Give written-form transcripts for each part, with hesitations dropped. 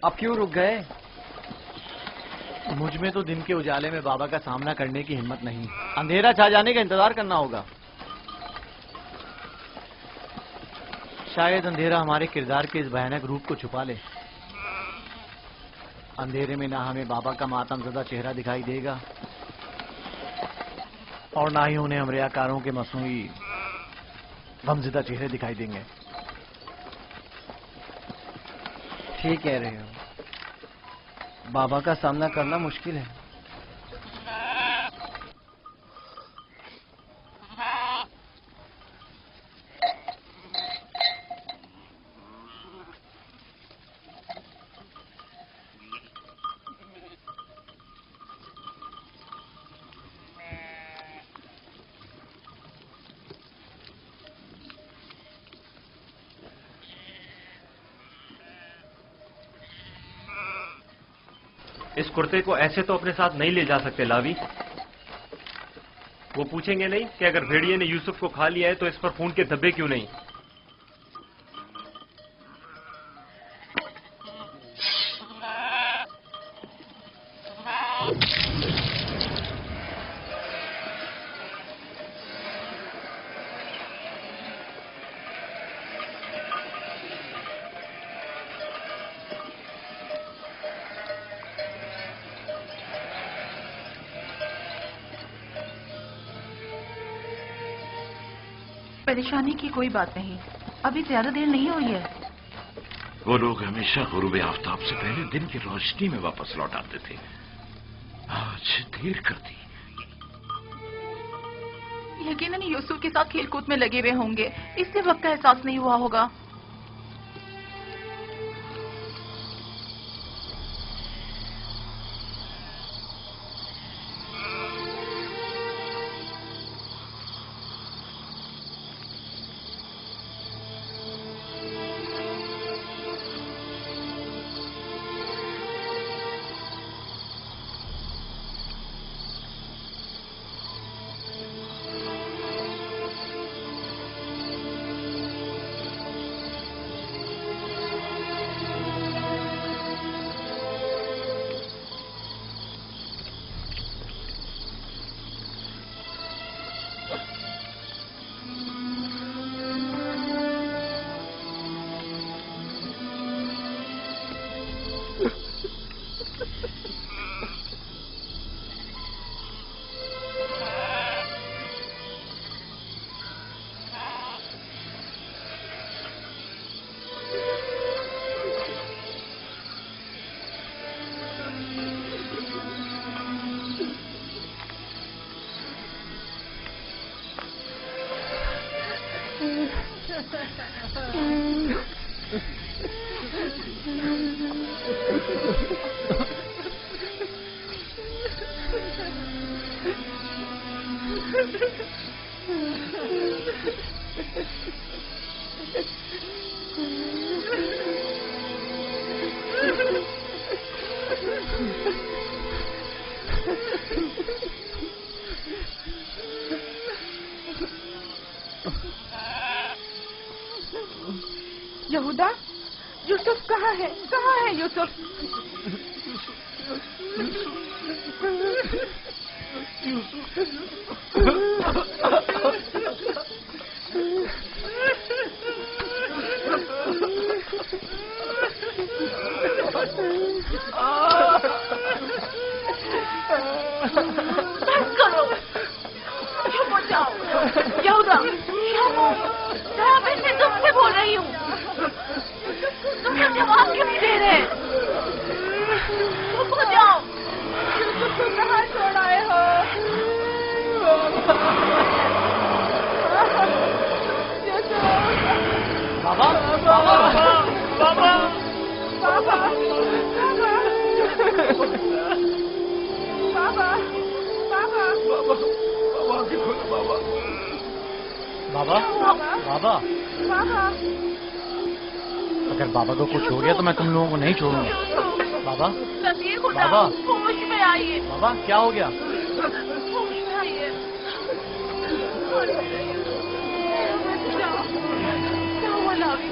اب کیوں رک گئے؟ مجھ میں تو دن کے اجالے میں بابا کا سامنا کرنے کی ہمت نہیں، اندھیرا چھا جانے کا انتظار کرنا ہوگا۔ شاید اندھیرا ہمارے کردار کے اس بھیانک روپ کو چھپا لے۔ اندھیرے میں نہ ہمیں بابا کا ماتم زدہ چہرہ دکھائی دے گا اور نہ ہی انہیں ہم ریاکاروں کے مصنوعی غمزدہ چہرے دکھائی دیں گے۔ ٹھیک کہہ رہے ہو، بابا کا سامنا کرنا مشکل ہے۔ اس کرتے کو ایسے تو اپنے ساتھ نہیں لے جا سکتے لاوی۔ وہ پوچھیں گے نہیں کہ اگر بھیڑیے نے یوسف کو کھا لیا ہے تو اس پر خون کے دھبے کیوں نہیں؟ پریشانی کی کوئی بات نہیں، ابھی زیادہ دیر نہیں ہوئی ہے۔ وہ لوگ ہمیشہ غروب آفتاب سے پہلے دن کی روشنی میں واپس لوٹ آتے تھے، آج دیر کر دی۔ یقیناً یوسف کے ساتھ کھیل کود میں لگے ہوئے ہوں گے، اس لیے وقت کا احساس نہیں ہوا ہوگا۔ یہودا، یوسف کہاں ہے؟ کہاں ہے یوسف؟ یہودا، میں تم سے بول رہی ہوں، تم نے جواب کیوں نہیں دے رہے؟ تم ہو جاؤ، تم کہاں چھوڑ آئے ہو؟ بابا بابا بابا بابا بابا بابا بابا، اگر بابا کو کچھ ہو گیا تو میں تم لوگوں کو نہیں چھوڑوں گا۔ بابا بابا ہوش میں آئیے، بابا کیا ہو گیا؟ ہوش میں آئیے۔ کیا ہوا لاوی؟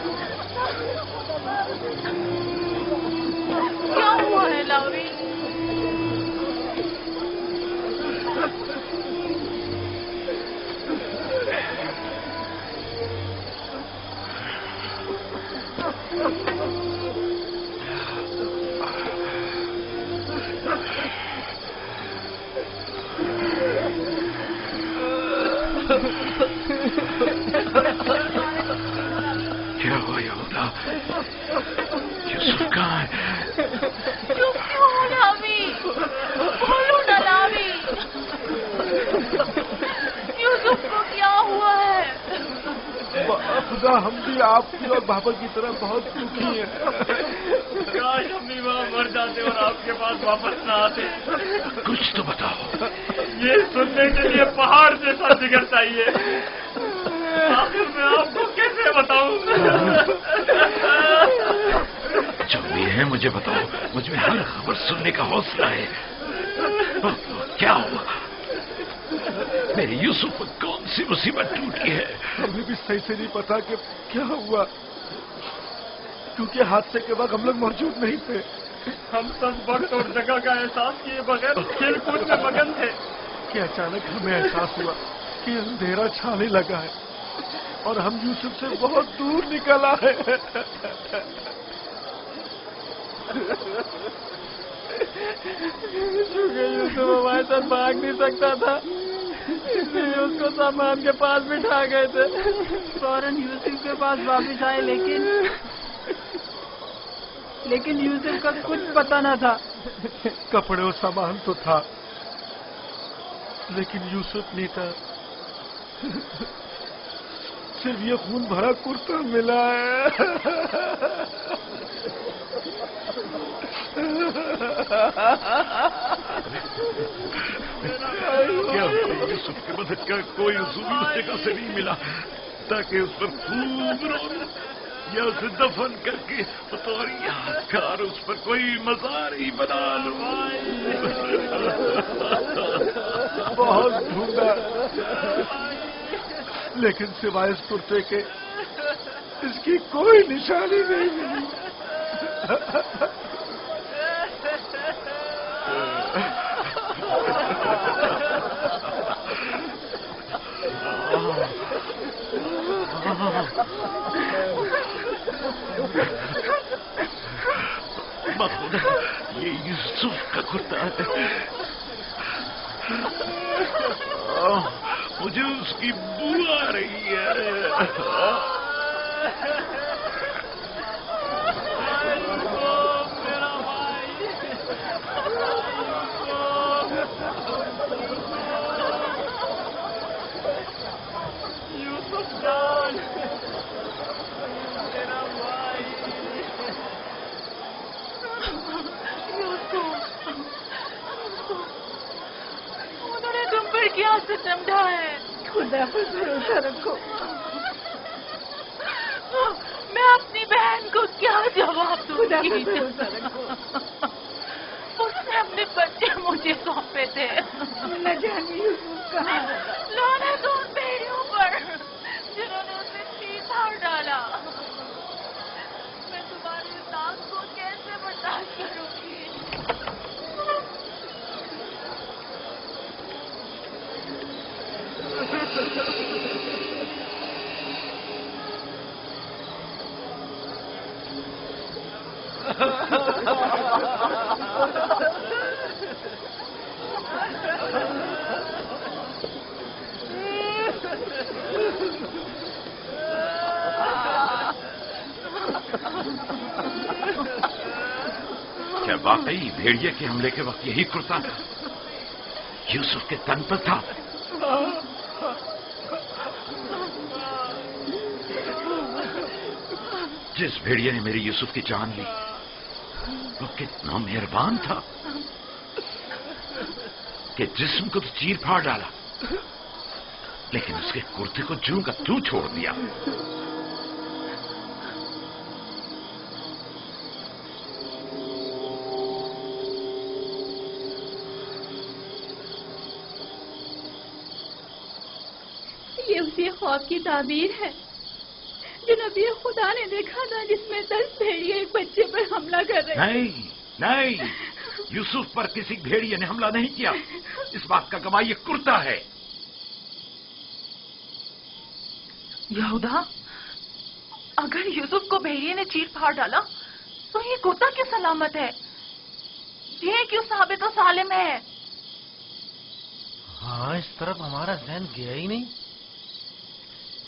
کیا ہوا یہودا؟ یوسف کہاں ہے؟ چپ کیوں ہو لاوی؟ بولو نا لاوی، یوسف کو کیا ہوا ہے؟ خدا ہم بھی آپ کی اور بابا کی طرح بہت دکھی ہیں. کاش امی وہاں مر جاتے اور آپ کے پاس واپس نہ آتے. کچھ تو بتاؤ. یہ سننے کے لیے پہاڑ جیسا جگر چاہیے. آخر میں آپ کو کیسے بتاؤں؟ جو بھی ہے مجھے بتاؤ. مجھ میں ہر خبر سننے کا حوصلہ ہے. کیا ہوا؟ میرے یوسف پر کون سی مصیبت ٹوٹی ہے؟ ہمیں بھی صحیح سے نہیں پتا کہ کیا ہوا، کیونکہ حادثے کے وقت ہم لوگ موجود نہیں تھے. ہم سب وقت اور جگہ کا احساس کیے بغیر کھیل کود میں مگن تھے کہ اچانک ہمیں احساس ہوا کہ اندھیرا چھانے لگا ہے اور ہم یوسف سے بہت دور نکل آئے. کیونکہ یوسف ہمارے ساتھ بھاگ نہیں سکتا تھا، اس لیے اس کو سامان کے پاس بٹھا گئے تھے. فوراً یوسف کے پاس واپس آئے، لیکن یوسف کا کچھ پتہ نہ تھا. کپڑے اور سامان تو تھا لیکن یوسف نہیں تھا. صرف یہ خون بھرا کرتا ملا ہے. کیا یوسف کے مدد کا کوئی اصول اس جگہ سے نہیں ملا تاکہ اس پر خوب رو یا اسے دفن کر کے بطور یادگار اس پر کوئی مزار ہی بنا لوں. بہت ڈھونڈا لیکن سوائے اس کرتے کے اس کی کوئی نشانی نہیں ملی. بخدا یہ یوسف کا کرتا ہے. مجھے اس کی بو آ رہی ہے. انہوں نے تم پر کیا ستم ڈھایا ہے؟ خدا پر بھروسہ رکھو. میں اپنی بہن کو کیا جواب دوں خدا پر گی؟ بھروسہ رکھو. اس نے اپنے بچے مجھے سونپے تھے. نہ جانے یوسف کہاں ہے. لعنت ان بھیڑیوں پر جنہوں نے اسے چیز ہار ڈالا. میں تمہاری اس آگ کو کیسے برداشت کروں گی؟ کیا واقعی بھیڑیے کے حملے کے وقت یہی کرتا یوسف کے تن پر تھا؟ جس بھیڑیے نے میری یوسف کی جان لی وہ کتنا مہربان تھا کہ جسم کو تو چیر پھاڑ ڈالا لیکن اس کے کرتے کو جوں کا توں چھوڑ دیا. یہ اسی خواب کی تعبیر ہے جو نبی خدا نے دیکھا تھا جس میں 10 بھیڑیے ایک بچے پر حملہ کر رہے. نہیں یوسف پر کسی بھیڑیے نے حملہ نہیں کیا. اس بات کا گواہ یہ کرتا ہے. یہودا، اگر یوسف کو بھیڑیے نے چیر پھاڑ ڈالا تو یہ کرتا کی سلامت ہے. یہ کیوں ثابت و سالم ہے؟ ہاں، اس طرف ہمارا ذہن گیا ہی نہیں.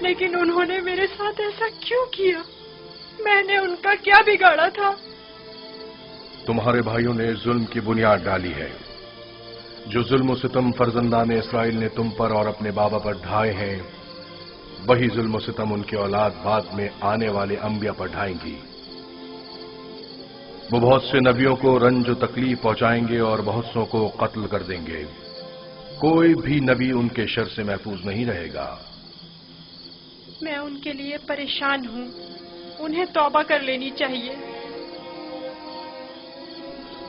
لیکن انہوں نے میرے ساتھ ایسا کیوں کیا؟ میں نے ان کا کیا بگاڑا تھا؟ تمہارے بھائیوں نے ظلم کی بنیاد ڈالی ہے۔ جو ظلم و ستم فرزندان اسرائیل نے تم پر اور اپنے بابا پر ڈھائے ہیں، وہی ظلم و ستم ان کی اولاد بعد میں آنے والے انبیاء پر ڈھائیں گی۔ وہ بہت سے نبیوں کو رنج و تکلیف پہنچائیں گے اور بہت سوں کو قتل کر دیں گے۔ کوئی بھی نبی ان کے شر سے محفوظ نہیں رہے گا۔ میں ان کے لیے پریشان ہوں، انہیں توبہ کر لینی چاہیے۔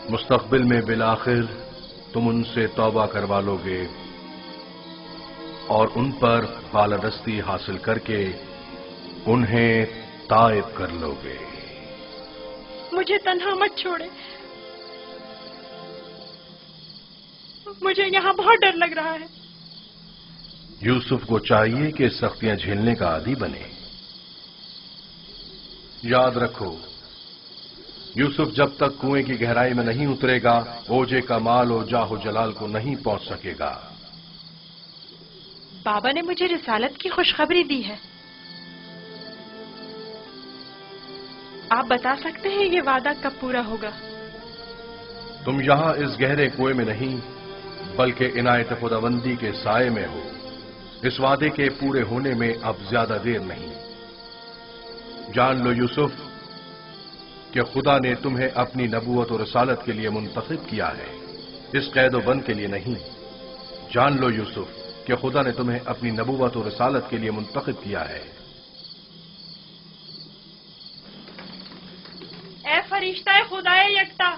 مستقبل میں بالآخر تم ان سے توبہ کروا لو گے اور ان پر بالادستی حاصل کر کے انہیں تائب کر لو گے۔ مجھے تنہا مت چھوڑے، مجھے یہاں بہت ڈر لگ رہا ہے۔ یوسف کو چاہیے کہ سختیاں جھیلنے کا عادی بنے۔ یاد رکھو، یوسف جب تک کنویں کی گہرائی میں نہیں اترے گا، اوجے کا مال و جاہ و جلال کو نہیں پہنچ سکے گا۔ بابا نے مجھے رسالت کی خوشخبری دی ہے۔ آپ بتا سکتے ہیں یہ وعدہ کب پورا ہوگا؟ تم یہاں اس گہرے کنویں میں نہیں بلکہ عنایت خداوندی کے سائے میں ہو۔ اس وعدے کے پورے ہونے میں اب زیادہ دیر نہیں۔ جان لو یوسف کہ خدا نے تمہیں اپنی نبوت اور رسالت کے لیے منتخب کیا ہے، اس قید و بند کے لیے نہیں۔ جان لو یوسف کہ خدا نے تمہیں اپنی نبوت اور رسالت کے لیے منتخب کیا ہے۔ اے فرشتہ خدا یکتا،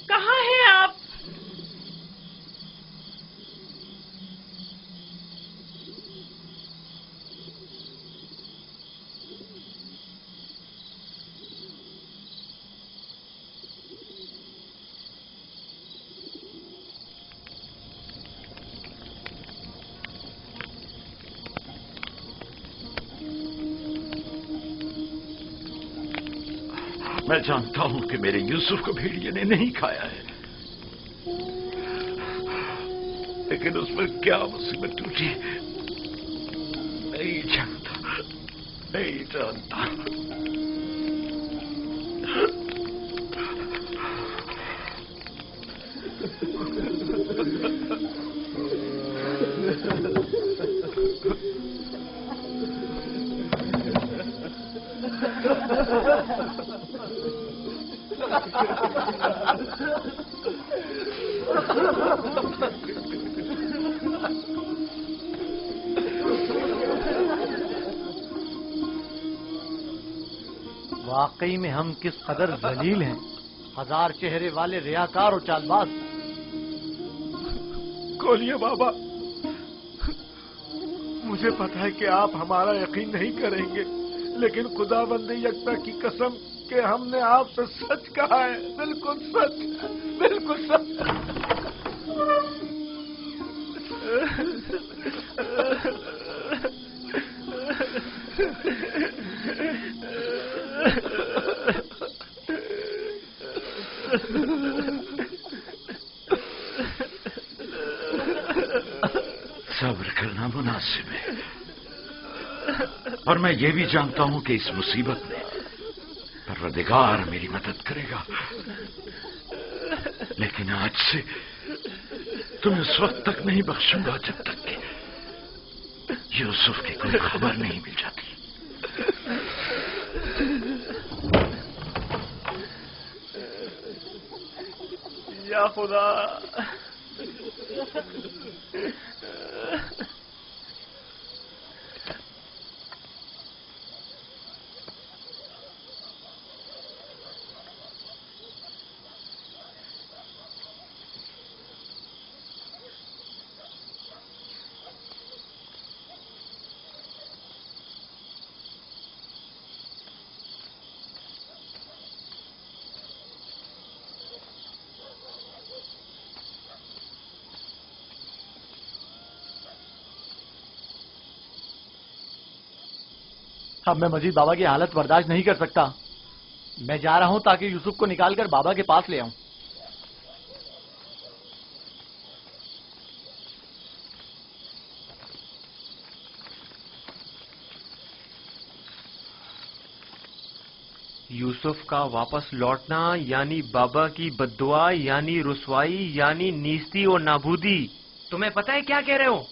کہاں ہیں آپ؟ میں جانتا ہوں کہ میرے یوسف کو بھیڑیے نے نہیں کھایا ہے، لیکن اس پر کیا مصیبت ٹوٹی نہیں جانتا، نہیں جانتا۔ واقعی میں ہم کس قدر ذلیل ہیں، ہزار چہرے والے ریاکار اور چال باز۔ کھولیے بابا، مجھے پتا ہے کہ آپ ہمارا یقین نہیں کریں گے، لیکن خدا بندے یکتا کی قسم کہ ہم نے آپ سے سچ کہا ہے، بالکل سچ، بالکل سچ۔ صبر کرنا مناسب ہے، اور میں یہ بھی جانتا ہوں کہ اس مصیبت میں پروردگار میری مدد کرے گا، لیکن آج سے تمہیں اس وقت تک نہیں بخشوں گا جب تک کہ یوسف کی کوئی خبر نہیں مل جاتی۔ یا خدا، اب میں مزید بابا کی حالت برداشت نہیں کر سکتا۔ میں جا رہا ہوں تاکہ یوسف کو نکال کر بابا کے پاس لے آؤں۔ یوسف کا واپس لوٹنا یعنی بابا کی بددعا یعنی رسوائی یعنی نیستی اور نابودی. تمہیں پتہ ہے کیا کہہ رہے ہو؟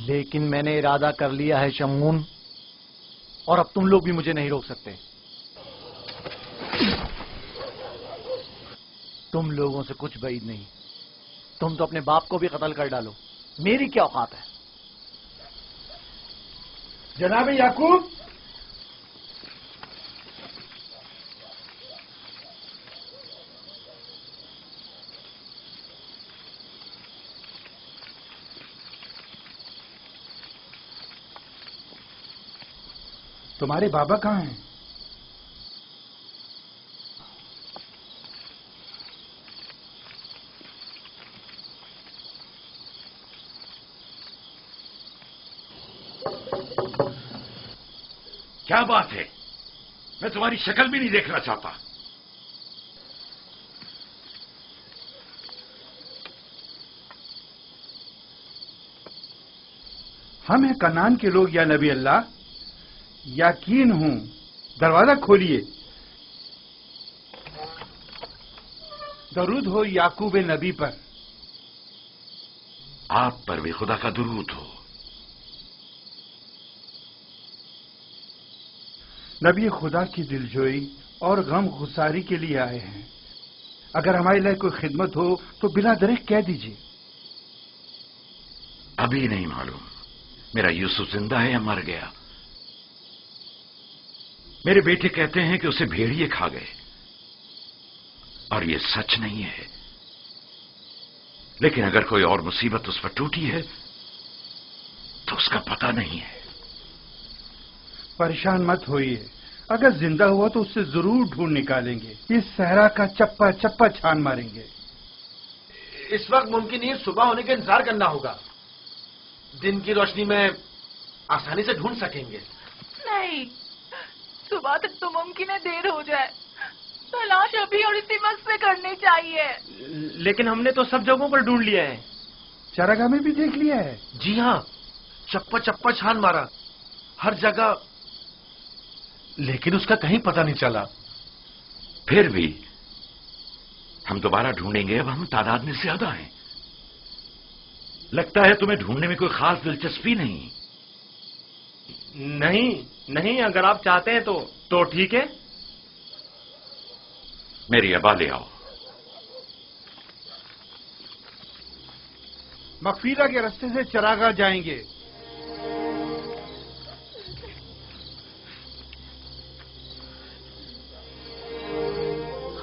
لیکن میں نے ارادہ کر لیا ہے شمعون، اور اب تم لوگ بھی مجھے نہیں روک سکتے. تم لوگوں سے کچھ بعید نہیں. تم تو اپنے باپ کو بھی قتل کر ڈالو، میری کیا اوقات ہے؟ جناب یعقوب، تمہارے بابا کہاں ہیں؟ کیا بات ہے؟ میں تمہاری شکل بھی نہیں دیکھنا چاہتا. ہم ہیں کنعان کے لوگ یا نبی اللہ. یقین ہوں، دروازہ کھولیے. درود ہو یعقوب نبی پر. آپ پر بھی خدا کا درود ہو. نبی خدا کی دلجوئی اور غم گساری کے لیے آئے ہیں. اگر ہمارے لیے کوئی خدمت ہو تو بلا دریغ کہہ دیجیے. ابھی نہیں معلوم میرا یوسف زندہ ہے یا مر گیا. میرے بیٹے کہتے ہیں کہ اسے بھیڑیے کھا گئے، اور یہ سچ نہیں ہے. لیکن اگر کوئی اور مصیبت اس پر ٹوٹی ہے تو اس کا پتہ نہیں ہے. پریشان مت ہوئیے، اگر زندہ ہوا تو اسے ضرور ڈھونڈ نکالیں گے. اس صحرا کا چپا چپا چھان ماریں گے. اس وقت ممکن نہیں صبح ہونے کا انتظار کرنا ہوگا. دن کی روشنی میں آسانی سے ڈھونڈ سکیں گے. نہیں، صبح تک تو ممکن ہے دیر ہو جائے. تلاش ابھی اور اسی وقت سے کرنی چاہیے. لیکن ہم نے تو سب جگہوں پر ڈھونڈ لیا ہے. چراگاہ میں بھی دیکھ لیا ہے. جی ہاں، چپا چپا چھان مارا ہر جگہ، لیکن اس کا کہیں پتہ نہیں چلا. پھر بھی ہم دوبارہ ڈھونڈیں گے. اب ہم تعداد میں زیادہ ہیں. لگتا ہے تمہیں ڈھونڈنے میں کوئی خاص دلچسپی نہیں. نہیں، اگر آپ چاہتے ہیں تو ٹھیک ہے. میری ابا لے آؤ. مغفیرہ کے راستے سے چراگاہ جائیں گے.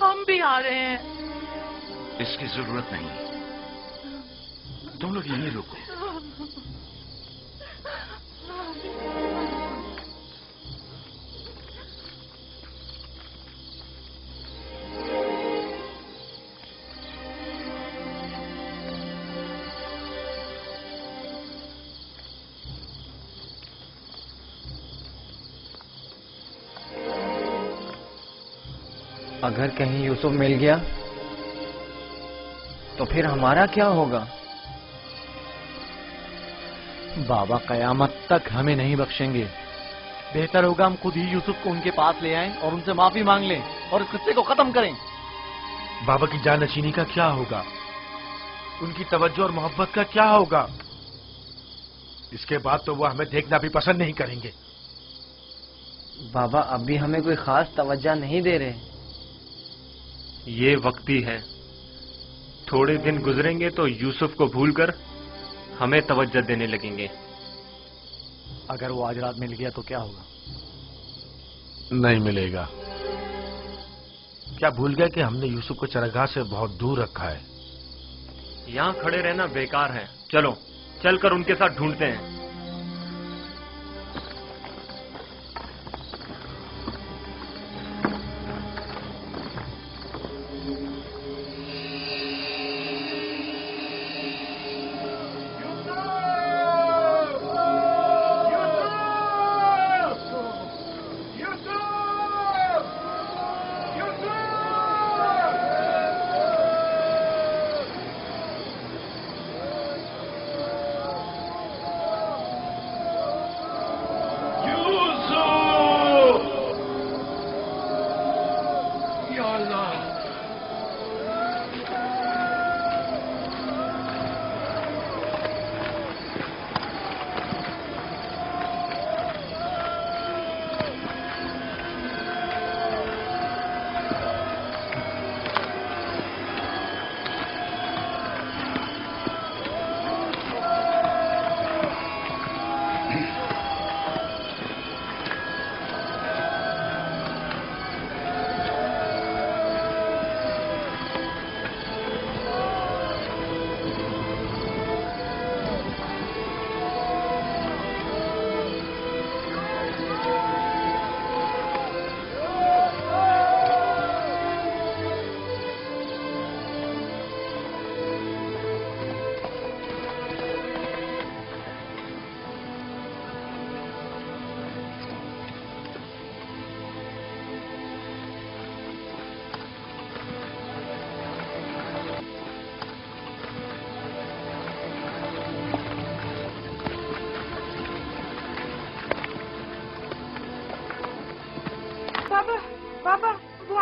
ہم بھی آ رہے ہیں. اس کی ضرورت نہیں، تم لوگ یہیں رکو. اگر کہیں یوسف مل گیا تو پھر ہمارا کیا ہوگا؟ بابا قیامت تک ہمیں نہیں بخشیں گے. بہتر ہوگا ہم خود ہی یوسف کو ان کے پاس لے آئیں اور ان سے معافی مانگ لیں اور اس قصے کو ختم کریں. بابا کی جانشینی کا کیا ہوگا؟ ان کی توجہ اور محبت کا کیا ہوگا؟ اس کے بعد تو وہ ہمیں دیکھنا بھی پسند نہیں کریں گے. بابا اب بھی ہمیں کوئی خاص توجہ نہیں دے رہے. یہ وقتی ہے. تھوڑے دن گزریں گے تو یوسف کو بھول کر ہمیں توجہ دینے لگیں گے. اگر وہ آج رات مل گیا تو کیا ہوگا؟ نہیں ملے گا. کیا بھول گیا کہ ہم نے یوسف کو چراگاہ سے بہت دور رکھا ہے؟ یہاں کھڑے رہنا بیکار ہے. چلو چل کر ان کے ساتھ ڈھونڈتے ہیں.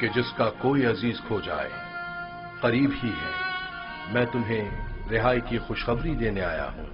کہ جس کا کوئی عزیز کھو جائے قریب ہی ہے، میں تمہیں رہائی کی خوشخبری دینے آیا ہوں۔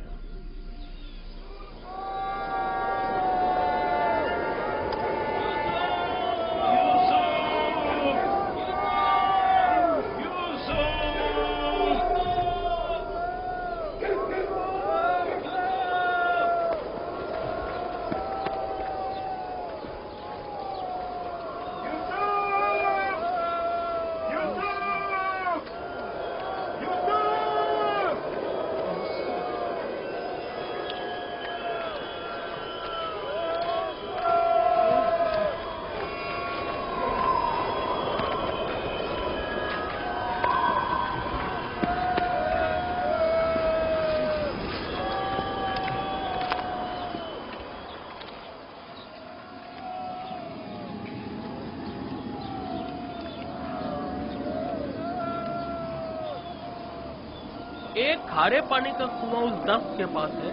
ایک کھارے پانی کا کنواں اس درخت کے پاس ہے،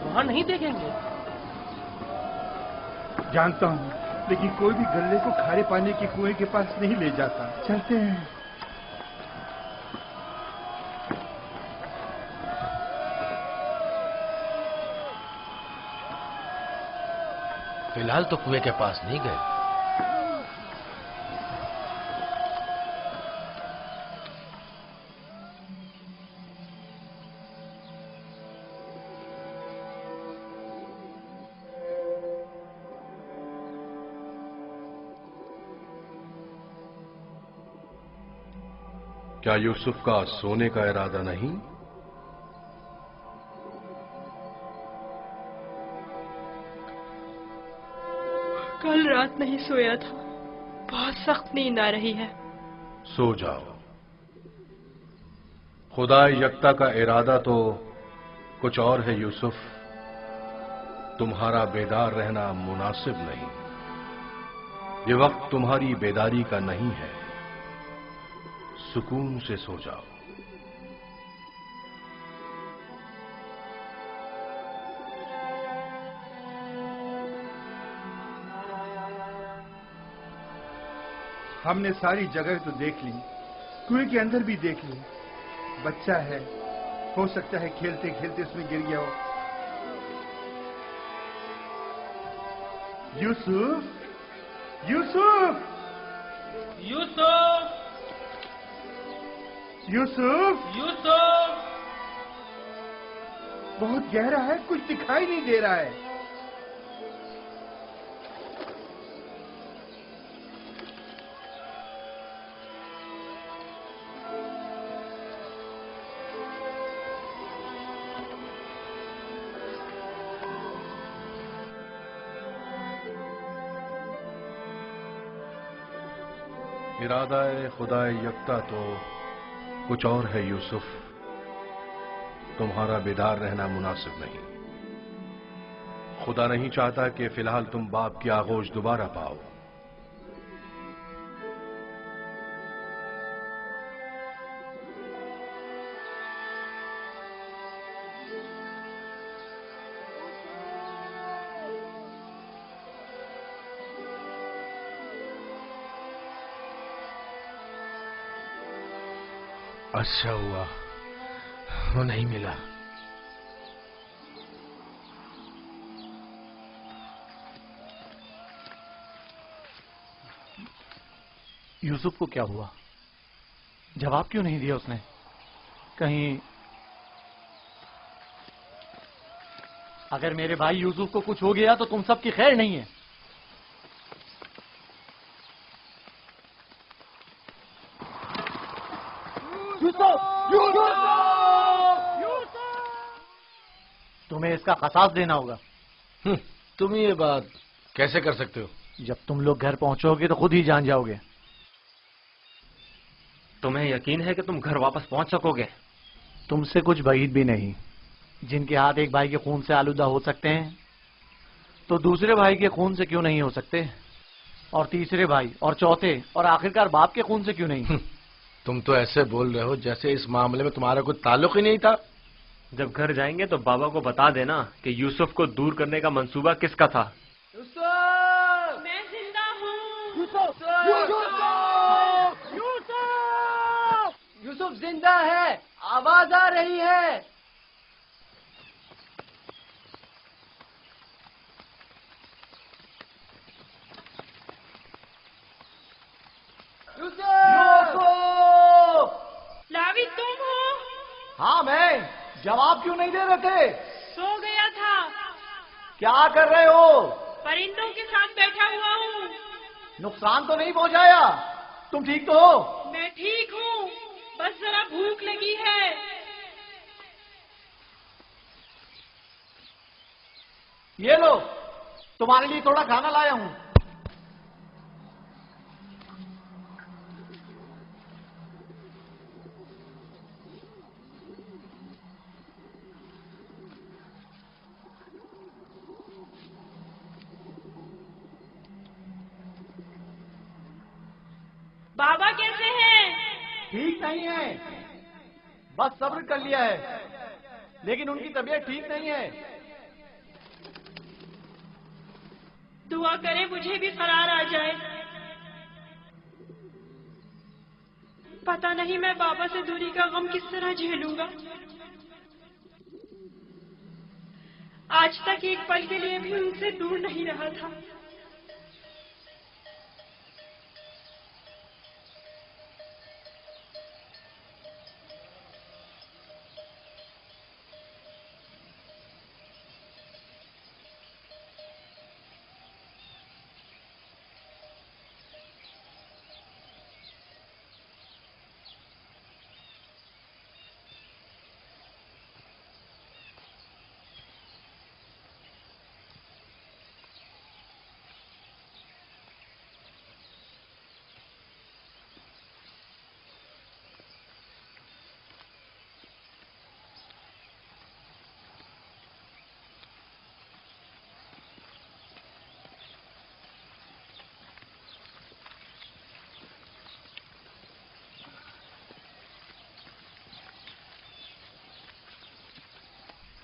وہاں نہیں دیکھیں گے؟ جانتا ہوں، لیکن کوئی بھی گلے کو کھارے پانی کے کنویں کے پاس نہیں لے جاتا۔ چلتے ہیں۔ فی الحال تو کنویں کے پاس نہیں گئے۔ کیا یوسف کا سونے کا ارادہ نہیں؟ کل رات نہیں سویا تھا، بہت سخت نیند آ رہی ہے۔ سو جاؤ۔ خدا یکتا کا ارادہ تو کچھ اور ہے یوسف، تمہارا بیدار رہنا مناسب نہیں۔ یہ وقت تمہاری بیداری کا نہیں ہے، سکون سے سو جاؤ۔ ہم نے ساری جگہ تو دیکھ لی، کنویں کے اندر بھی دیکھ لی۔ بچہ ہے، ہو سکتا ہے کھیلتے کھیلتے اس میں گر گیا ہو۔ یوسف، یوسف، یوسف، یوسف، یوسف! بہت گہرا ہے، کچھ دکھائی نہیں دے رہا ہے۔ ارادہ خدا یکتا تو کچھ اور ہے یوسف، تمہارا بیدار رہنا مناسب نہیں۔ خدا نہیں چاہتا کہ فی الحال تم باپ کی آغوش دوبارہ پاؤ۔ اچھا ہوا وہ نہیں ملا۔ یوسف کو کیا ہوا؟ جواب کیوں نہیں دیا اس نے؟ کہیں اگر میرے بھائی یوسف کو کچھ ہو گیا تو تم سب کی خیر نہیں ہے۔ تمہیں اس کا قصاص دینا ہوگا۔ تم یہ بات کیسے کر سکتے ہو؟ جب تم لوگ گھر پہنچو گے تو خود ہی جان جاؤ گے۔ تمہیں یقین ہے کہ تم گھر واپس پہنچ سکو گے؟ تم سے کچھ بعید بھی نہیں۔ جن کے ہاتھ ایک بھائی کے خون سے آلودہ ہو سکتے ہیں تو دوسرے بھائی کے خون سے کیوں نہیں ہو سکتے؟ اور تیسرے بھائی اور چوتھے اور آخرکار باپ کے خون سے کیوں نہیں؟ تم تو ایسے بول رہے ہو جیسے اس معاملے میں تمہارا کوئی تعلق ہی نہیں تھا۔ جب گھر جائیں گے تو بابا کو بتا دینا کہ یوسف کو دور کرنے کا منصوبہ کس کا تھا۔ میں زندہ ہوں۔ یوسف زندہ ہے، آواز آ رہی ہے۔ یوسف! لاوی تم ہو؟ ہاں میں، جواب کیوں نہیں دے رہے تھے؟ سو گیا تھا۔ کیا کر رہے ہو؟ پرندوں کے ساتھ بیٹھا ہوا ہوں۔ نقصان تو نہیں پہنچایا؟ تم ٹھیک تو ہو؟ میں ٹھیک ہوں، بس ذرا بھوک لگی ہے۔ یہ لو، تمہارے لیے تھوڑا کھانا لایا ہوں۔ بابا کیسے ہیں؟ ٹھیک نہیں ہے، بس صبر کر لیا ہے، لیکن ان کی طبیعت ٹھیک نہیں ہے۔ دعا کرے مجھے بھی قرار آ جائے۔ پتہ نہیں میں بابا سے دوری کا غم کس طرح جھیلوں گا۔ آج تک ایک پل کے لیے بھی ان سے دور نہیں رہا تھا۔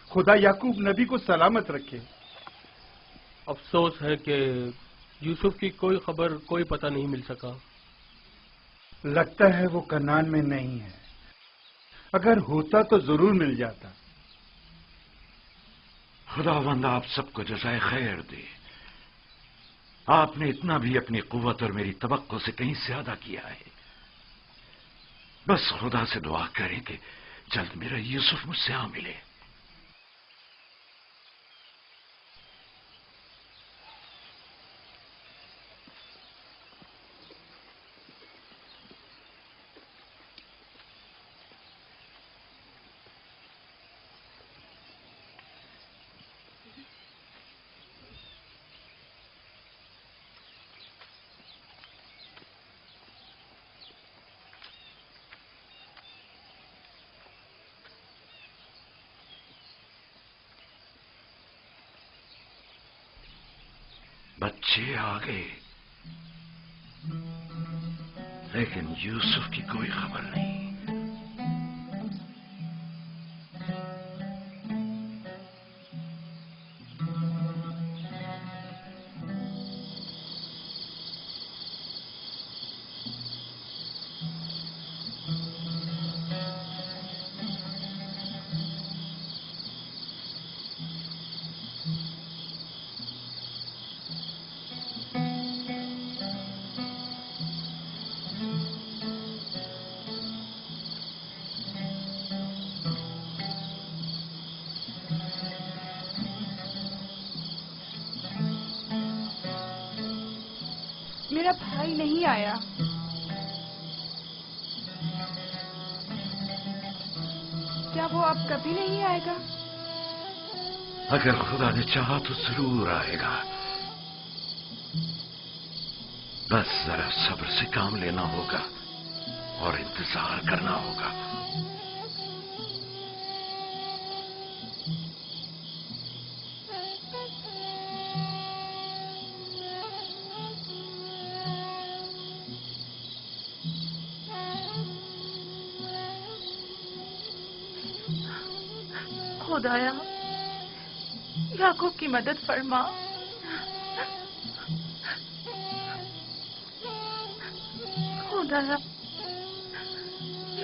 خدا یعقوب نبی کو سلامت رکھے۔ افسوس ہے کہ یوسف کی کوئی خبر، کوئی پتہ نہیں مل سکا۔ لگتا ہے وہ کنعان میں نہیں ہے، اگر ہوتا تو ضرور مل جاتا۔ خداوند آپ سب کو جزائے خیر دے۔ آپ نے اتنا بھی اپنی قوت اور میری توقع سے کہیں زیادہ کیا ہے۔ بس خدا سے دعا کریں کہ جلد میرا یوسف مجھ سے آ ملے۔ بچے آ گئے، لیکن یوسف کی کوئی خبر نہیں۔ میرا بھائی نہیں آیا۔ کیا وہ اب کبھی نہیں آئے گا؟ اگر خدا نے چاہا تو ضرور آئے گا، بس ذرا صبر سے کام لینا ہوگا اور انتظار کرنا ہوگا۔ خدایا یعقوب کی مدد فرما۔ خدایا